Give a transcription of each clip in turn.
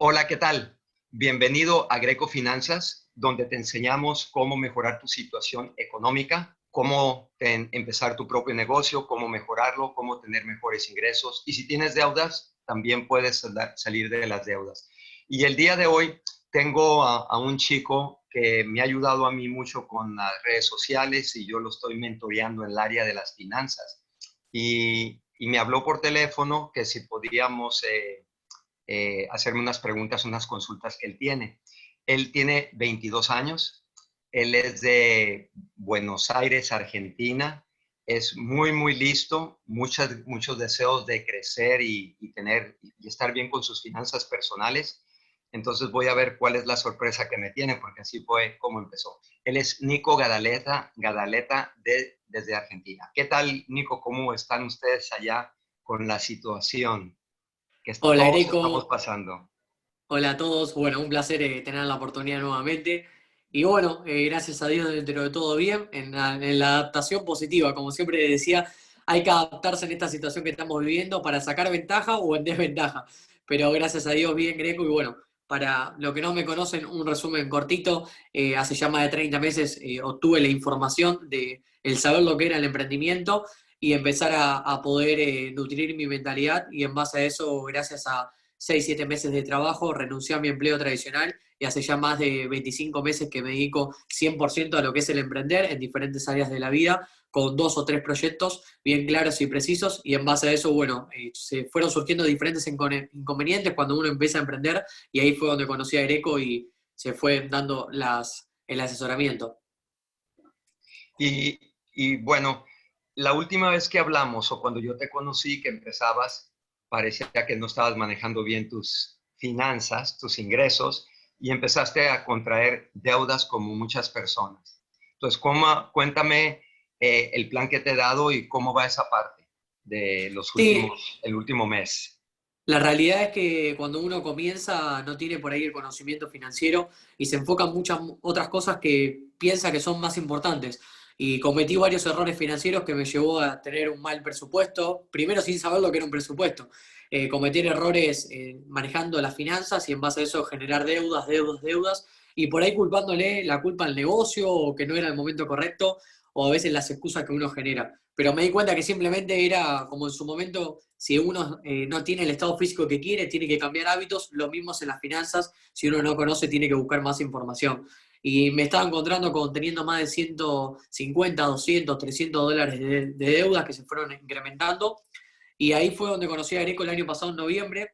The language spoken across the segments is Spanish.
Hola, ¿qué tal? Bienvenido a Greco Finanzas, donde te enseñamos cómo mejorar tu situación económica, cómo empezar tu propio negocio, cómo mejorarlo, cómo tener mejores ingresos. Y si tienes deudas, también puedes salir de las deudas. Y el día de hoy tengo a un chico que me ha ayudado a mí mucho con las redes sociales y yo lo estoy mentoreando en el área de las finanzas. Y me habló por teléfono que si podíamos hacerme unas preguntas, unas consultas que él tiene. Él tiene 22 años, él es de Buenos Aires, Argentina, es muy listo, muchos deseos de crecer y tener y estar bien con sus finanzas personales. Entonces voy a ver cuál es la sorpresa que me tiene, porque así fue como empezó. Él es Nico Gadaleta desde Argentina. ¿Qué tal, Nico? ¿Cómo están ustedes allá con la situación que Hola todos estamos Greco, pasando? hola a todos. Bueno, un placer tener la oportunidad nuevamente. Y bueno, gracias a Dios dentro de todo bien, en la adaptación positiva. Como siempre decía, hay que adaptarse en esta situación que estamos viviendo para sacar ventaja o en desventaja. Pero gracias a Dios bien Greco y bueno, para los que no me conocen, un resumen cortito. Hace ya más de 30 meses obtuve la información de el saber lo que era el emprendimiento y empezar a poder nutrir mi mentalidad y en base a eso, gracias a 6, 7 meses de trabajo, renuncié a mi empleo tradicional y hace ya más de 25 meses que me dedico 100% a lo que es el emprender en diferentes áreas de la vida, con 2 o 3 proyectos bien claros y precisos, y en base a eso, bueno, se fueron surgiendo diferentes inconvenientes cuando uno empieza a emprender, y ahí fue donde conocí a Greco y se fue dando el asesoramiento. Y bueno, la última vez que hablamos o cuando yo te conocí que empezabas, parecía que no estabas manejando bien tus finanzas, tus ingresos y empezaste a contraer deudas como muchas personas. Entonces, cuéntame el plan que te he dado y cómo va esa parte de Sí, el último mes. la realidad es que cuando uno comienza no tiene por ahí el conocimiento financiero y se enfoca en muchas otras cosas que piensa que son más importantes. Y cometí varios errores financieros que me llevó a tener un mal presupuesto, primero sin saber lo que era un presupuesto. Cometer errores manejando las finanzas y en base a eso generar deudas, y por ahí culpándole la culpa al negocio o que no era el momento correcto o a veces las excusas que uno genera. Pero me di cuenta que simplemente era como en su momento, si uno no tiene el estado físico que quiere, tiene que cambiar hábitos, lo mismo es en las finanzas, si uno no conoce, tiene que buscar más información. Y me estaba encontrando con teniendo más de 150, 200, $300 de deudas que se fueron incrementando. Y ahí fue donde conocí a Greco el año pasado, en noviembre,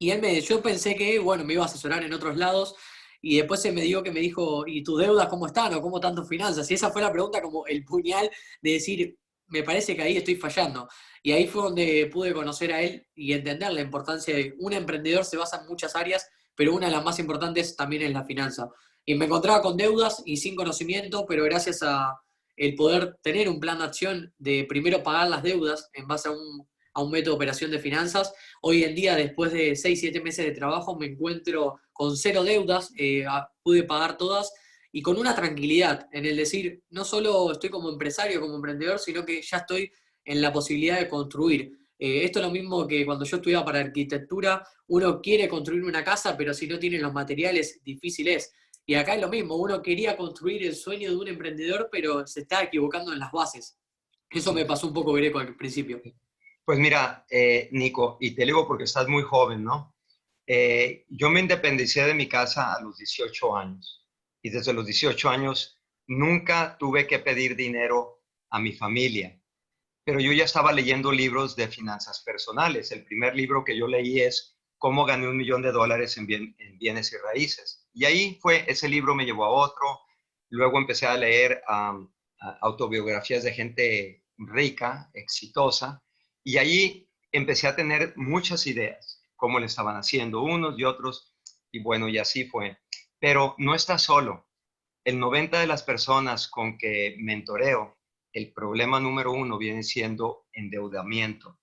y yo pensé que, bueno, me iba a asesorar en otros lados, y después se me dio que me dijo, ¿y tus deudas cómo están? ¿O cómo están tus finanzas? Y esa fue la pregunta como el puñal de decir, me parece que ahí estoy fallando. Y ahí fue donde pude conocer a él y entender la importancia de un emprendedor se basa en muchas áreas, pero una de las más importantes también es la finanza. Y me encontraba con deudas y sin conocimiento, pero gracias a el poder tener un plan de acción de primero pagar las deudas en base a un método de operación de finanzas. Hoy en día, después de 6, 7 meses de trabajo, me encuentro con cero deudas, pude pagar todas y con una tranquilidad en el decir, no solo estoy como empresario, como emprendedor, sino que ya estoy en la posibilidad de construir. Esto es lo mismo que cuando yo estudiaba para arquitectura, uno quiere construir una casa, pero si no tiene los materiales, difícil es. Y acá es lo mismo, uno quería construir el sueño de un emprendedor, pero se está equivocando en las bases. Eso me Sí. pasó un poco Greco al principio. Pues mira, Nico, y te digo porque estás muy joven, ¿no? Yo me independicé de mi casa a los 18 años y desde los 18 años nunca tuve que pedir dinero a mi familia, pero yo ya estaba leyendo libros de finanzas personales. El primer libro que yo leí es Cómo gané $1 millón en bienes y raíces. Y ahí fue, ese libro me llevó a otro. Luego empecé a leer autobiografías de gente rica, exitosa, y ahí empecé a tener muchas ideas, cómo le estaban haciendo unos y otros, y bueno, y así fue. Pero no estás solo. El 90 de las personas con que mentoreo, el problema número uno viene siendo endeudamiento.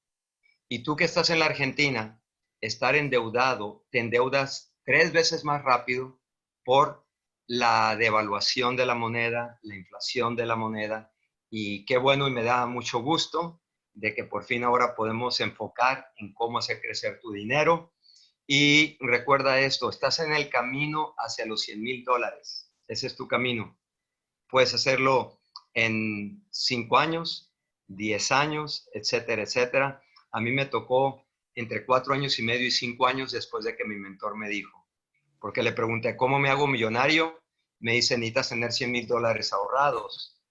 Y tú que estás en la Argentina, estar endeudado, te endeudas 3 veces más rápido por la devaluación de la moneda, la inflación de la moneda. Y qué bueno y me da mucho gusto de que por fin ahora podemos enfocar en cómo hacer crecer tu dinero Y recuerda esto, estás en el camino hacia los $100,000. Ese es tu camino. Puedes hacerlo en 5 años, 10 años, etcétera, etcétera. A mí me tocó entre 4 años y medio y 5 años después de que mi mentor me dijo, porque le pregunté, ¿cómo me hago millonario? Me dice, necesitas tener $100,000 ahorrados.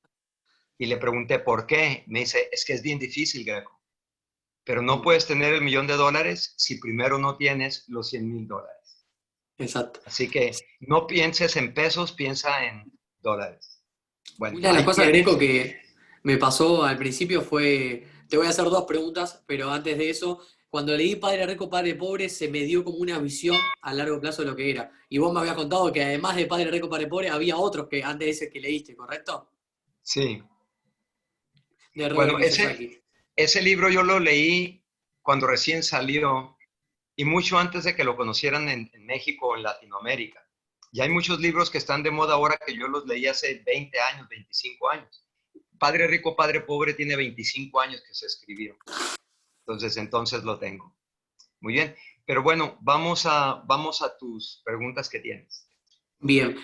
Y le pregunté, ¿por qué? Me dice, es que es bien difícil, Greco. Pero no puedes tener el $1,000,000 si primero no tienes los $100,000. Exacto. Así que no pienses en pesos, piensa en dólares. Bueno, Una de las ahí cosas, Greco, tienes. que me pasó al principio fue, te voy a hacer dos preguntas, pero antes de eso, cuando leí Padre Rico, Padre Pobre, se me dio como una visión a largo plazo de lo que era. Y vos me habías contado que además de Padre Rico, Padre Pobre, había otros que antes de ese que leíste, ¿correcto? Sí. De Robert Bueno, ese, Kiyosaki. ese libro yo lo leí cuando recién salió y mucho antes de que lo conocieran en México o en Latinoamérica. Y hay muchos libros que están de moda ahora que yo los leí hace 20 años, 25 años. Padre Rico, Padre Pobre tiene 25 años que se escribió. Entonces lo tengo. Muy bien. Pero bueno, vamos a tus preguntas que tienes. Bien,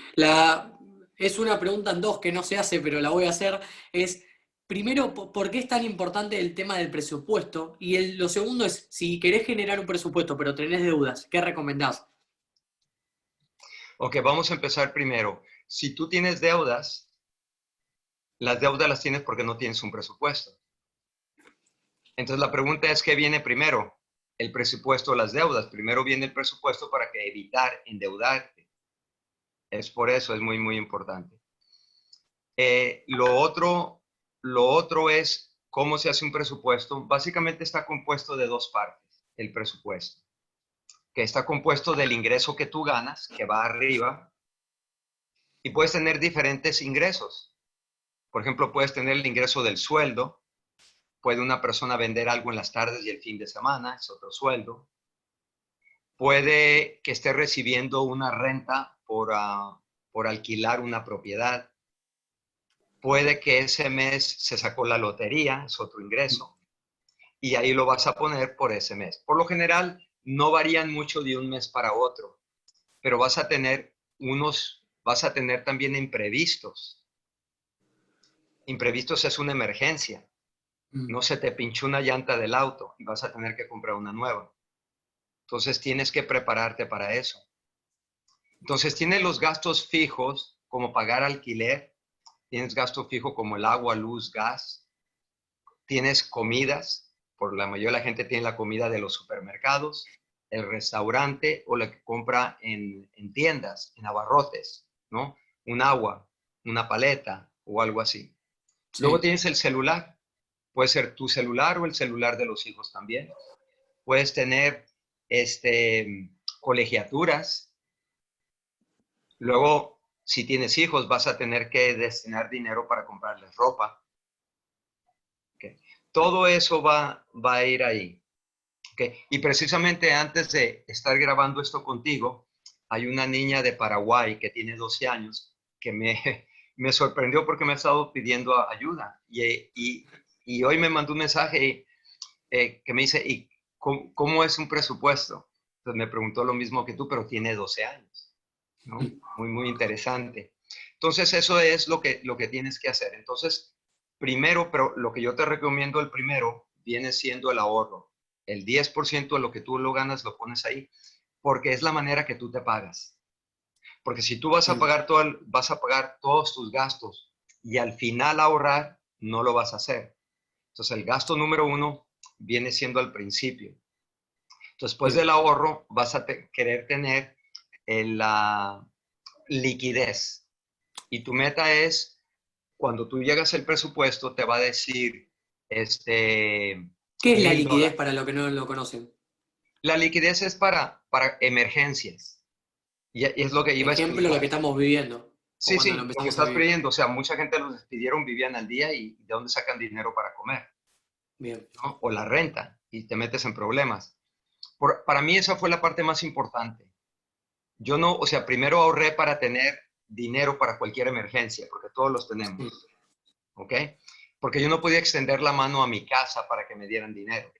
es una pregunta en dos que no se hace, pero la voy a hacer. Es, primero, ¿por qué es tan importante el tema del presupuesto? Y lo segundo es, si querés generar un presupuesto, pero tenés deudas, ¿qué recomendás? Ok, vamos a empezar primero. Si tú tienes deudas, las deudas las tienes porque no tienes un presupuesto. Entonces la pregunta es, ¿qué viene primero? ¿El presupuesto o las deudas? Primero viene el presupuesto para que evitar endeudarte. Es por eso, es muy, muy importante. Lo otro es cómo se hace un presupuesto. Básicamente está compuesto de dos partes, el presupuesto, que está compuesto del ingreso que tú ganas, que va arriba, y puedes tener diferentes ingresos. Por ejemplo, puedes tener el ingreso del sueldo, puede una persona vender algo en las tardes y el fin de semana, es otro sueldo. Puede que esté recibiendo una renta por alquilar una propiedad. Puede que ese mes se sacó la lotería, es otro ingreso, y ahí lo vas a poner por ese mes. Por lo general, no varían mucho de un mes para otro, pero vas a tener también imprevistos. Imprevistos es una emergencia. Mm, No se te pinchó una llanta del auto y vas a tener que comprar una nueva. Entonces tienes que prepararte para eso. Entonces tienes los gastos fijos como pagar alquiler, tienes gasto fijo como el agua, luz, gas, tienes comidas, por la mayoría de la gente tiene la comida de los supermercados, el restaurante o la que compra en tiendas, en abarrotes, ¿no? Un agua, una paleta o algo así. Luego sí. tienes el celular, puede ser tu celular o el celular de los hijos también. Puedes tener colegiaturas. Luego, si tienes hijos, vas a tener que destinar dinero para comprarles ropa. ¿Okay? Todo eso va a ir ahí. ¿Okay? Y precisamente antes de estar grabando esto contigo, hay una niña de Paraguay que tiene 12 años que me sorprendió porque me ha estado pidiendo ayuda. Y hoy me mandó un mensaje que me dice, ¿y cómo es un presupuesto? Entonces me preguntó lo mismo que tú, pero tiene 12 años, ¿no? Mm, Muy, muy interesante. Entonces, eso es lo que tienes que hacer. Entonces, primero, pero lo que yo te recomiendo, el primero, viene siendo el ahorro. El 10% de lo que tú lo ganas lo pones ahí, porque es la manera que tú te pagas. Porque si tú mm, vas a pagar todos tus gastos y al final ahorrar, no lo vas a hacer. Entonces, el gasto número uno viene siendo al principio. Después bien. del ahorro, vas a querer tener la liquidez. Y tu meta es, cuando tú llegas al presupuesto, te va a decir, ¿Qué es la mil liquidez dólares. para los que no lo conocen? La liquidez es para emergencias. Y es lo que iba a Ejemplo, lo que explicar. estamos viviendo, o Sí, cuando lo sí, lo que empezamos a estás vivir. pidiendo. O sea, mucha gente los despidieron, vivían al día y de dónde sacan dinero para comer, Bien. ¿no? O la renta y te metes en problemas. Para mí esa fue la parte más importante. Yo no, o sea, primero ahorré para tener dinero para cualquier emergencia, porque todos los Mm, tenemos, ¿ok? Porque yo no podía extender la mano a mi casa para que me dieran dinero.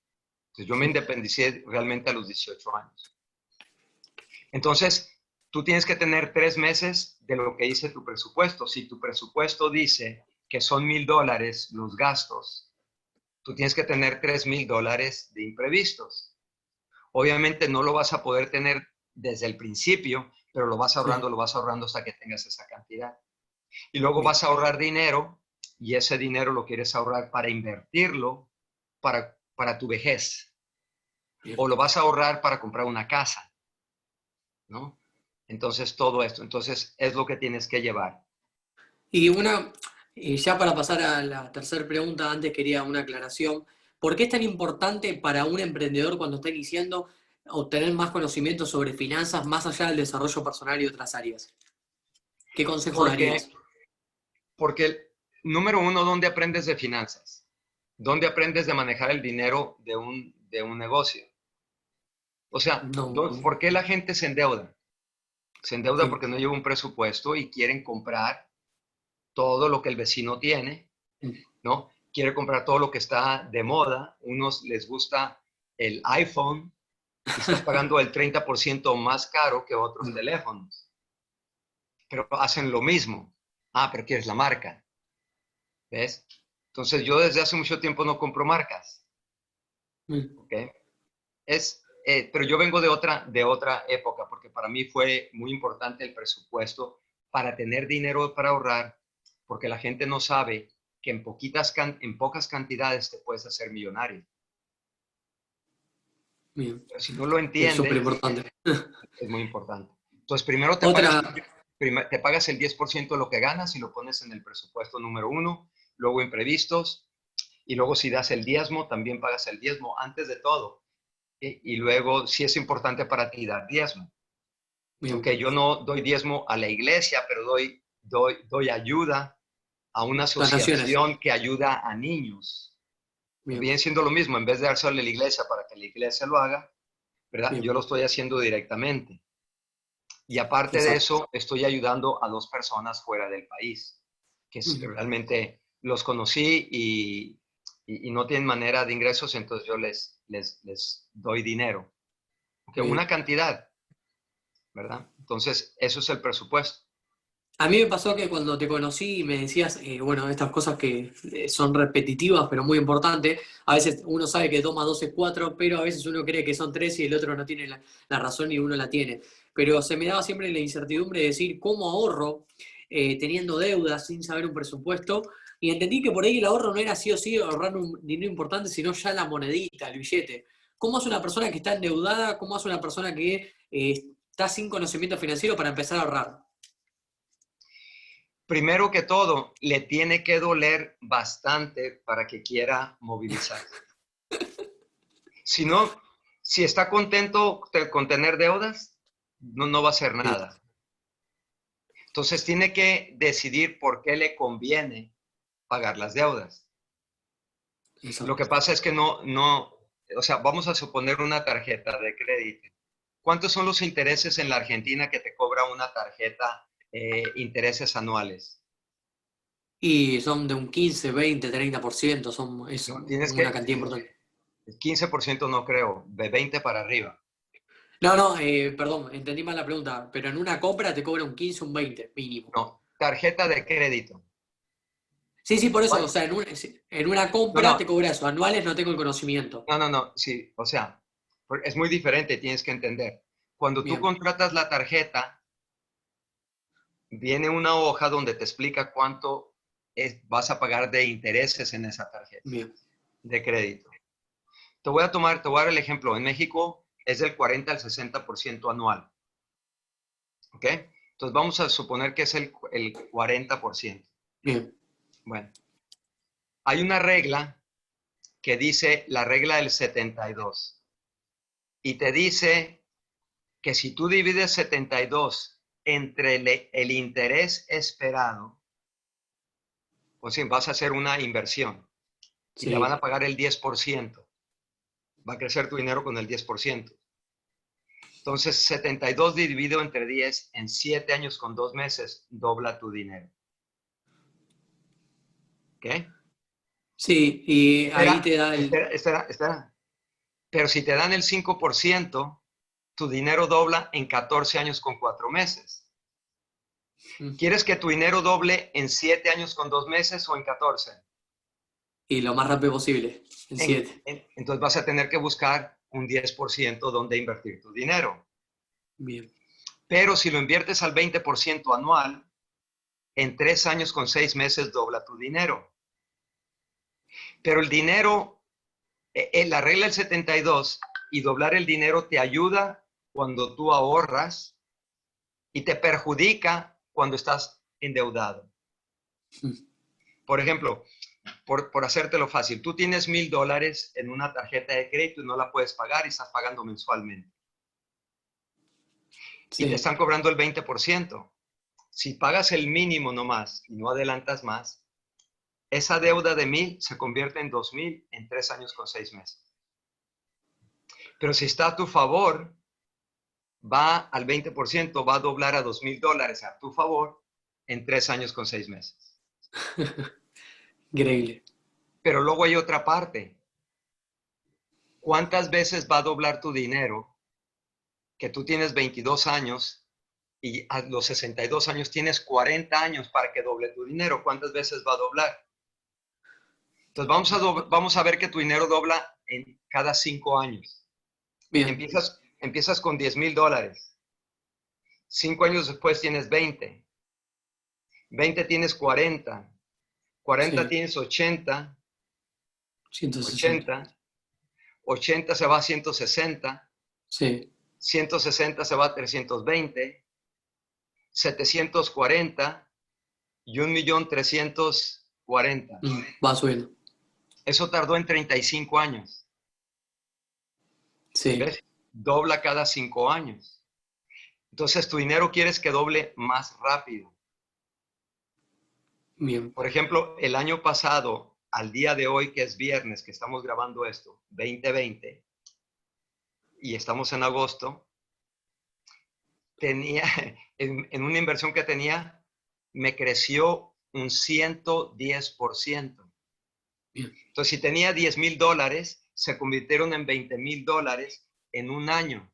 Entonces yo me mm, independicé realmente a los 18 años. Entonces, tú tienes que tener 3 meses de lo que dice tu presupuesto. Si tu presupuesto dice que son $1,000 los gastos, tú tienes que tener $3,000 de imprevistos. Obviamente no lo vas a poder tener desde el principio, pero Sí, lo vas ahorrando hasta que tengas esa cantidad. Y luego bien, vas a ahorrar dinero y ese dinero lo quieres ahorrar para invertirlo para tu vejez. bien. O lo vas a ahorrar para comprar una casa, ¿no? Entonces, todo esto. Entonces, es lo que tienes que llevar. Y ya para pasar a la tercera pregunta, antes quería una aclaración. ¿Por qué es tan importante para un emprendedor cuando está iniciando obtener más conocimiento sobre finanzas más allá del desarrollo personal y otras áreas? ¿Qué consejo Porque, darías? porque número uno, ¿dónde aprendes de finanzas? ¿Dónde aprendes de manejar el dinero de un negocio? O sea, No, ¿por qué la gente se endeuda? Se endeuda sí. porque no lleva un presupuesto y quieren comprar todo lo que el vecino tiene, ¿no? Quiere comprar todo lo que está de moda. Unos les gusta el iPhone y estás pagando el 30% más caro que otros teléfonos, pero hacen lo mismo. Ah, pero quieres la marca, ¿ves? Entonces yo desde hace mucho tiempo no compro marcas, ¿ok? Pero yo vengo de otra época, porque para mí fue muy importante el presupuesto para tener dinero para ahorrar, porque la gente no sabe que en pocas cantidades te puedes hacer millonario. Bien, Pero si no lo es súper entiendes, importante. es muy importante. Entonces, primero Otra, te pagas el 10% de lo que ganas y lo pones en el presupuesto número uno, luego imprevistos, y luego si das el diezmo, también pagas el diezmo antes de todo. Y luego, si es importante para ti dar diezmo. bien, Ok, yo no doy diezmo a la iglesia, pero doy ayuda a una donaciones. asociación que ayuda a niños. Bien, Viene siendo lo mismo, en vez de dárselo a la iglesia para que la iglesia lo haga, ¿verdad? Yo bien, lo estoy haciendo directamente. Y aparte de exacto. eso, estoy ayudando a 2 personas fuera del país, que Ujú, realmente los conocí y no tienen manera de ingresos, entonces yo les doy dinero. Okay, una bien. cantidad, ¿verdad? Entonces, eso es el presupuesto. A mí me pasó que cuando te conocí y me decías, bueno, estas cosas que son repetitivas pero muy importantes, a veces uno sabe que 2 más 2 es 4, pero a veces uno cree que son 3 y el otro no tiene la razón y uno la tiene. Pero se me daba siempre la incertidumbre de decir cómo ahorro teniendo deudas sin saber un presupuesto. Y entendí que por ahí el ahorro no era sí o sí ahorrar un dinero importante, sino ya la monedita, el billete. ¿Cómo hace una persona que está endeudada? ¿Cómo hace una persona que está sin conocimiento financiero para empezar a ahorrar? Primero que todo, le tiene que doler bastante para que quiera movilizarse. Si no, si está contento con tener deudas, no va a hacer Bien, nada. Entonces tiene que decidir por qué le conviene pagar las deudas. Lo que exacto. pasa es que o sea, vamos a suponer una tarjeta de crédito. ¿Cuántos son los intereses en la Argentina que te cobra una tarjeta, intereses anuales? Y son de un 15, 20, 30%, es No, tienes una que, cantidad importante. el 15% no creo, de 20 para arriba. No, no, perdón, entendí mal la pregunta, pero en una compra te cobra un 15, un 20 mínimo. No, tarjeta de crédito. Sí, sí, por eso, o ¿Cuál? sea, en una No, compra te no, cobra eso, anuales no tengo el conocimiento. no, sí, o sea, es muy diferente, tienes que entender. Cuando tú Bien, contratas la tarjeta, viene una hoja donde te explica cuánto vas a pagar de intereses en esa tarjeta bien, de crédito. Te voy a dar el ejemplo. En México es del 40 al 60% anual, ¿ok? Entonces vamos a suponer que es el 40%. bien. Bueno, hay una regla que dice la regla del 72 y te dice que si tú divides 72 entre el interés esperado, pues sí, vas a hacer una inversión y te van Sí. a pagar el 10%. Va a crecer tu dinero con el 10%. Entonces, 72 dividido entre 10 en 7 años con 2 meses, dobla tu dinero. ¿Ok? Sí, y ahí Espera, te da el... espera. Pero si te dan el 5%, tu dinero dobla en 14 años con 4 meses. ¿Quieres que tu dinero doble en 7 años con 2 meses o en 14? Y lo más rápido posible, en 7. Entonces vas a tener que buscar un 10% donde invertir tu dinero. Bien. Pero si lo inviertes al 20% anual, en 3 años con 6 meses dobla tu dinero. Pero el dinero, la regla del 72 y doblar el dinero te ayuda cuando tú ahorras y te perjudica cuando estás endeudado. Por ejemplo, por hacértelo fácil, tú tienes $1,000 en una tarjeta de crédito y no la puedes pagar y estás pagando mensualmente. Y te Sí. están cobrando el 20%. Si pagas el mínimo nomás y no adelantas más, esa deuda de 1,000 se convierte en 2,000 en 3 años con 6 meses. Pero si está a tu favor, va al 20%, va a doblar a $2,000 a tu favor en 3 años con 6 meses. Increíble. Pero luego hay otra parte. ¿Cuántas veces va a doblar tu dinero que tú tienes 22 años y a los 62 años tienes 40 años para que doble tu dinero? ¿Cuántas veces va a doblar? Entonces vamos a ver que tu dinero dobla en cada 5 años. Bien. Empiezas con $10,000. 5 años después tienes 20. 20 tienes 40. 40 Sí. tienes 80. 160. 80. 80 se va a 160. Sí. 160 se va a 320. 740 y 1,340,000. Va subiendo. Eso tardó en 35 años. Sí. ¿Ves? Dobla cada 5 años. Entonces tu dinero quieres que doble más rápido. Bien. Por ejemplo, el año pasado, al día de hoy, que es viernes, que estamos grabando esto, 2020, y estamos en agosto, tenía, en una inversión que tenía, me creció un 110%. Bien. Entonces, si tenía $10,000, se convirtieron en $20,000 en un año.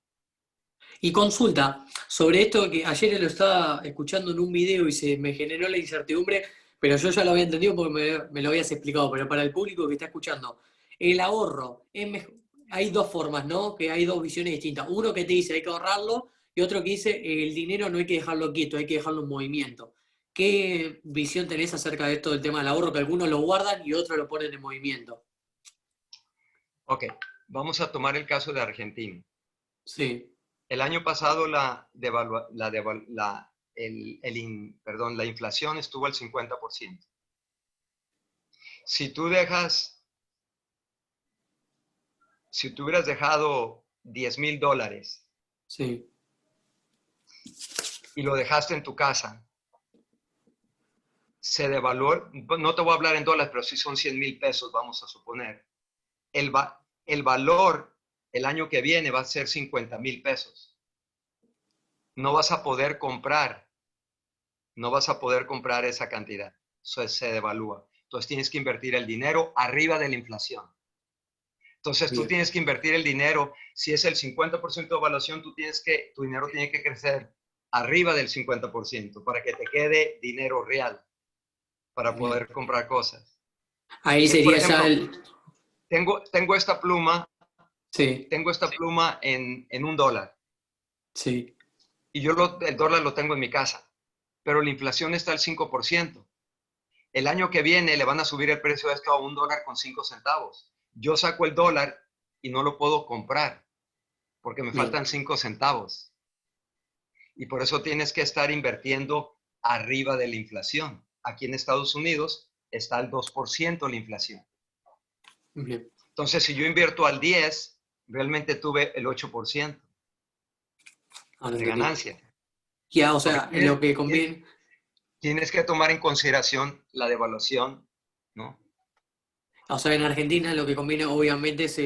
Y consulta, sobre esto que ayer lo estaba escuchando en un video y se me generó la incertidumbre, pero yo ya lo había entendido porque me lo habías explicado, pero para el público que está escuchando, el ahorro, hay dos formas, ¿no? Que hay dos visiones distintas. Uno que te dice hay que ahorrarlo y otro que dice el dinero no hay que dejarlo quieto, hay que dejarlo en movimiento. ¿Qué visión tenés acerca de esto del tema del ahorro? Que algunos lo guardan y otros lo ponen en movimiento. Ok, vamos a tomar el caso de Argentina. Sí, El año pasado la inflación estuvo al 50%. Si tú hubieras dejado $10,000 sí, y lo dejaste en tu casa, se devaluó, no te voy a hablar en dólares, pero sí son 100,000 pesos, vamos a suponer. El valor el año que viene va a ser 50,000 pesos. No vas a poder comprar, no vas a poder comprar esa cantidad. Eso se devalúa. Entonces tienes que invertir el dinero arriba de la inflación. Entonces tú bien, tienes que invertir el dinero, si es el 50% de evaluación, tu dinero tiene que crecer arriba del 50% para que te quede dinero real para bien. poder comprar cosas. Ahí Por sería ya ejemplo, el... tengo esta pluma, Sí, en $1 sí, y el dólar lo tengo en mi casa, pero la inflación está al 5%. El año que viene le van a subir el precio de esto a $1.05. Yo saco el dólar y no lo puedo comprar porque me bien, faltan 5 centavos. Y por eso tienes que estar invirtiendo arriba de la inflación. Aquí en Estados Unidos está al 2% la inflación. bien. Entonces, si yo invierto al 10, realmente tuve el 8% Ahora de entendí. ganancia. Ya, o Porque sea, lo que conviene, tienes que tomar en consideración la devaluación, ¿no? o sea, en Argentina lo que conviene obviamente es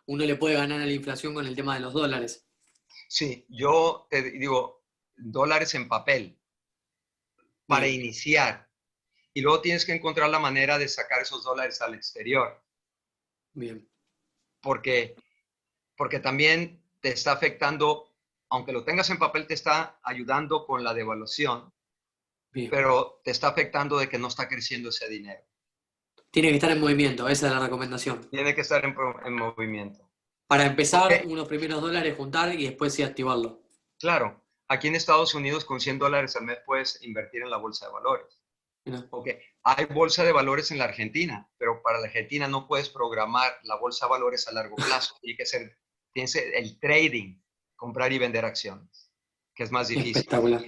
uno le puede ganar a la inflación con el tema de los dólares. Sí, yo te digo, dólares en papel para Bien, iniciar. Y luego tienes que encontrar la manera de sacar esos dólares al exterior, bien, porque, porque también te está afectando aunque lo tengas en papel, te está ayudando con la devaluación, Bien. pero te está afectando de que no está creciendo ese dinero. Tiene que estar en movimiento, esa es la recomendación. Tiene que estar en movimiento. Para Ok, empezar, unos primeros dólares juntar y después sí activarlo. claro. Aquí en Estados Unidos con $100 al mes puedes invertir en la bolsa de valores. Mira, Ok, hay bolsa de valores en la Argentina, pero para la Argentina no puedes programar la bolsa de valores a largo plazo. Tiene que ser el trading, comprar y vender acciones, que es más difícil. espectacular.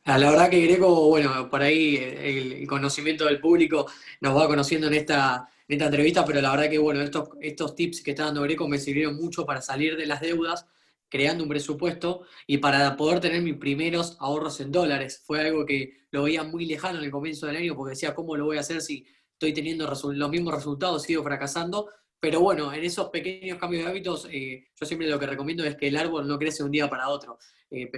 La verdad que Greco, bueno, por ahí el conocimiento del público nos va conociendo en esta entrevista, pero la verdad que, bueno, estos tips que está dando Greco me sirvieron mucho para salir de las deudas, creando un presupuesto y para poder tener mis primeros ahorros en dólares. Fue algo que lo veía muy lejano en el comienzo del año porque decía, ¿cómo lo voy a hacer si estoy teniendo los mismos resultados, sigo fracasando? Pero bueno, en esos pequeños cambios de hábitos, yo siempre lo que recomiendo es que el árbol no crece de un día para otro.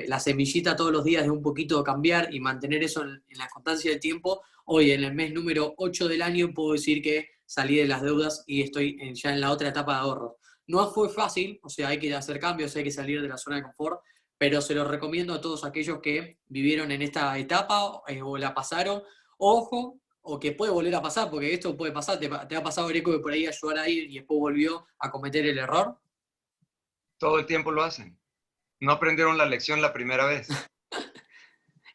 La semillita todos los días de un poquito cambiar y mantener eso en la constancia del tiempo. Hoy, en el mes número 8 del año, puedo decir que salí de las deudas y estoy ya en la otra etapa de ahorros. No fue fácil, o sea, hay que hacer cambios, hay que salir de la zona de confort, pero se lo recomiendo a todos aquellos que vivieron en esta etapa o la pasaron. Ojo, o que puede volver a pasar, porque esto puede pasar, te ha pasado, Greco, que por ahí ayudar a ir y después volvió a cometer el error. Todo el tiempo lo hacen. No aprendieron la lección la primera vez.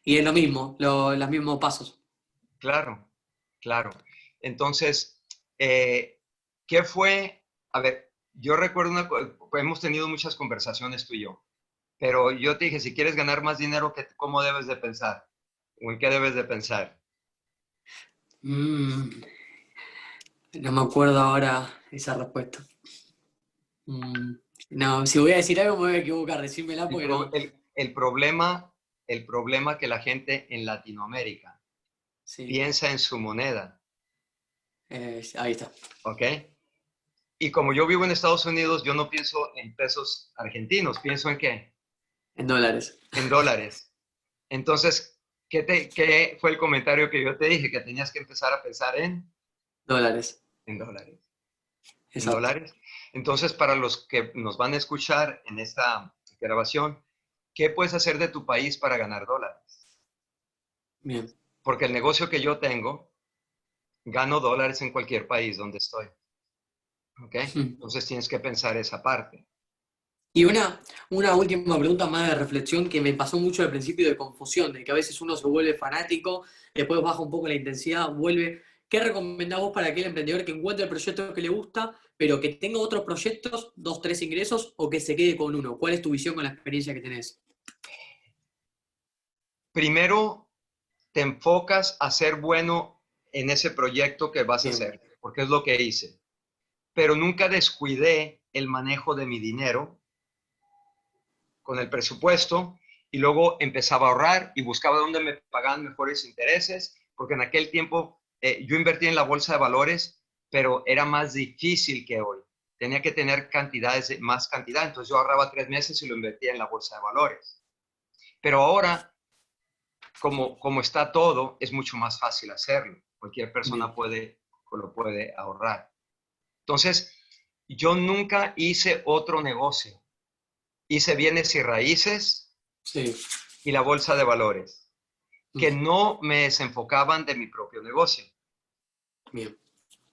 Y es lo mismo, los mismos pasos. Claro, claro. Entonces, ¿qué fue? A ver, yo recuerdo hemos tenido muchas conversaciones tú y yo, pero yo te dije, si quieres ganar más dinero, ¿cómo debes de pensar? ¿O en qué debes de pensar? Mm, no me acuerdo ahora esa respuesta. Mm, no, si voy a decir algo me voy a equivocar, decímela El, porque pro- no. el, el problema, el problema que la gente en Latinoamérica Sí, piensa en su moneda, ahí está, ¿ok? Y como yo vivo en Estados Unidos, yo no pienso en pesos argentinos, pienso en qué? en dólares, En dólares. Entonces, ¿qué fue el comentario que yo te dije? Que tenías que empezar a pensar dólares, en dólares. En exacto. dólares. Entonces, para los que nos van a escuchar en esta grabación, ¿qué puedes hacer de tu país para ganar dólares? Bien. Porque el negocio que yo tengo, gano dólares en cualquier país donde estoy. ¿Ok? Mm. Entonces tienes que pensar esa parte. Y una última pregunta más de reflexión que me pasó mucho al principio de confusión, de que a veces uno se vuelve fanático, después baja un poco la intensidad, vuelve. ¿Qué recomendás vos para aquel emprendedor que encuentre el proyecto que le gusta, pero que tenga otros proyectos, dos, tres ingresos, o que se quede con uno? ¿Cuál es tu visión con la experiencia que tenés? Primero, te enfocas a ser bueno en ese proyecto que vas a Bien, hacer, porque es lo que hice. Pero nunca descuidé el manejo de mi dinero con el presupuesto y luego empezaba a ahorrar y buscaba dónde me pagaban mejores intereses, porque en aquel tiempo yo invertí en la bolsa de valores, pero era más difícil que hoy. Tenía que tener más cantidad, entonces yo ahorraba 3 meses y lo invertía en la bolsa de valores. Pero ahora, como está todo, es mucho más fácil hacerlo. Cualquier persona bien. lo puede ahorrar. Entonces, yo nunca hice otro negocio. Hice bienes y raíces Sí, y la bolsa de valores, que mm, no me desenfocaban de mi propio negocio. bien.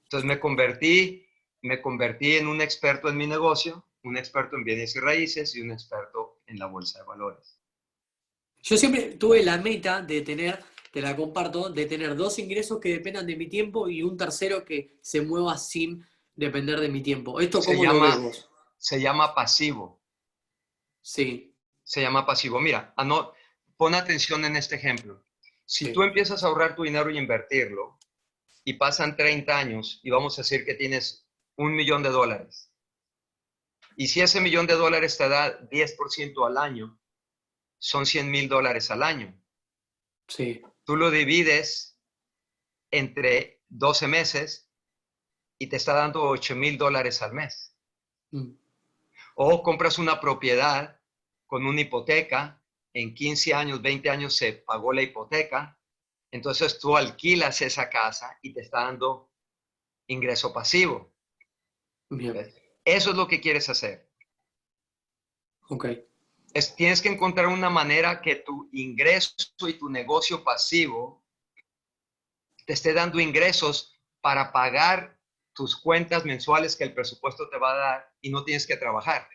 Entonces me convertí en un experto en mi negocio, un experto en bienes y raíces y un experto en la bolsa de valores. Yo siempre tuve la meta de tener, te la comparto, de tener dos ingresos que dependan de mi tiempo y un tercero que se mueva sin depender de mi tiempo. ¿Esto Se cómo lo ves llama, vos? se llama pasivo. Sí, Se llama pasivo. Mira, pon atención en este ejemplo. Si tú sí, empiezas a ahorrar tu dinero y invertirlo, y pasan 30 años, y vamos a decir que tienes $1,000,000, y si ese $1,000,000 te da 10% al año, son $100,000 al año. sí. Tú lo divides entre 12 meses y te está dando $8,000 al mes. Mm, O compras una propiedad con una hipoteca, en 15 años, 20 años se pagó la hipoteca, entonces tú alquilas esa casa y te está dando ingreso pasivo. bien, ¿Ves? Eso es lo que quieres hacer. ok. Tienes que encontrar una manera que tu ingreso y tu negocio pasivo te esté dando ingresos para pagar tus cuentas mensuales que el presupuesto te va a dar y no tienes que trabajar.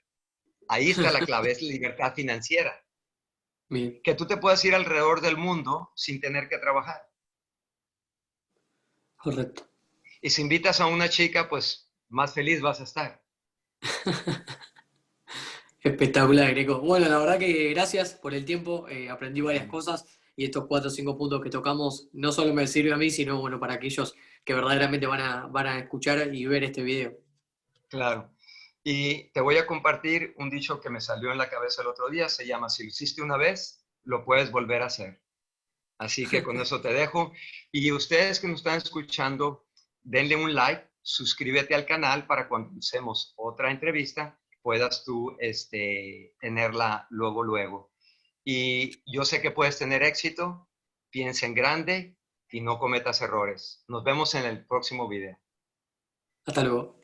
Ahí está la clave, es la libertad financiera. Bien, Que tú te puedas ir alrededor del mundo sin tener que trabajar. correcto. Y si invitas a una chica, pues más feliz vas a estar. Espectacular, Greco. Bueno, la verdad que gracias por el tiempo, aprendí varias Bueno, cosas y estos 4 o 5 puntos que tocamos no solo me sirve a mí, sino bueno, para aquellos que verdaderamente van a escuchar y ver este video. claro. Y te voy a compartir un dicho que me salió en la cabeza el otro día. Se llama, si lo hiciste una vez, lo puedes volver a hacer. Así que con eso te dejo. Y ustedes que nos están escuchando, denle un like, suscríbete al canal para cuando hacemos otra entrevista, puedas tú tenerla luego, luego. Y yo sé que puedes tener éxito, piensa en grande y no cometas errores. Nos vemos en el próximo video. Hasta luego.